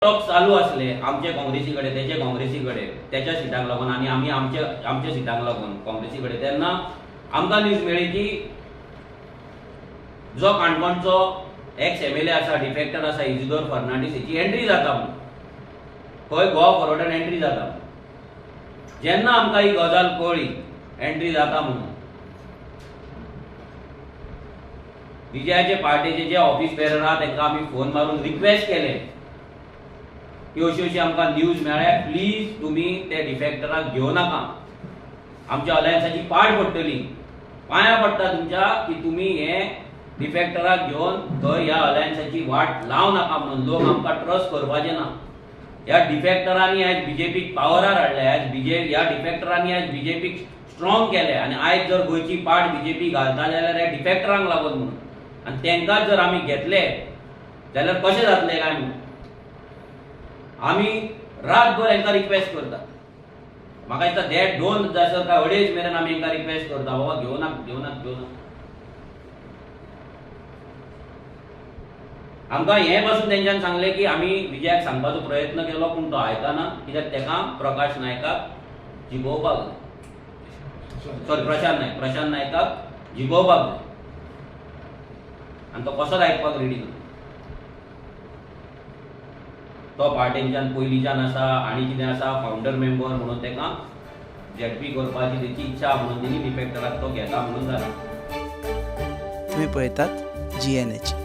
Talk चालू असले आमचे काँग्रेसी कडेन तेचे काँग्रेसी कडेन त्याच्या सिटांक लागून आनी आमी आमच्या सिटांक लागून काँग्रेसी कडेन तेन्ना आमकां न्यूज मेळ्ळी की जो काणकोणचो एक्स MLA आसा डिफेक्टर आसा इजिदोर फर्नांडीस हेची एंट्री जाता म्हणून खंय गोवा फॉरवर्डान एंट्री जाता जेन्ना आमकां ही गजाल कळ्ळी एंट्री जाता म्हणून विजयाचे पार्टीचे जे ऑफिस बेरर आहा तांकां आमी फोन मारून रिक्वेस्ट केले की अशी आमकां न्यूज मेळ्ळ्या प्लीज तुमी ते डिफेक्टराक घेवं नाका आमच्या अलायन्साची पाड पडटली पांयां पडटा तुमच्या की तुमी हे डिफेक्टराक घेवन थंय ह्या अलायन्साची वाट लाव नाका म्हणून लोक आमकां ट्रस्ट करपाचे ना ह्या डिफेक्टरांनी आयज बीजेपीक पावरार हाडले ह्या डिफेक्टरांनी आयज बीजेपीक स्ट्रॉंग केले आनी आयज जर गोंयची पाड बीजेपी घालता जाल्यार ह्या डिफेक्टरांक लागून म्हणून आनी तांकां जर आमी घेतले जाल्यार कशें जातलें काय म्हणून आमी रातभर हांकां रिक्वेस्ट करता म्हाका दिसता देड 2 काय 2:30 मेरेन आमी हांकां रिक्वेस्ट करता बाबा घेवनात आमकां हें पासून तेंच्यान सांगलें की आमी विजयाक सांगपाचो प्रयत्न केलो पूण तो आयकना कित्याक तेका प्रकाश नायकाक जिखोवपाक जाय प्रशांत नायकाक जिखोवपाक जाय आनी तो कसोच आयकपाक रेडी ना तो पार्टींच्यान पयलींच्यान आसा आनी कितें आसा फावंडर मेंबर म्हणून तेका झेडपी करपाची तेची इच्छा म्हणून तेणी डिफेक्टराक तो घेता म्हणून जालें। तुम्ही पळयतात GNH।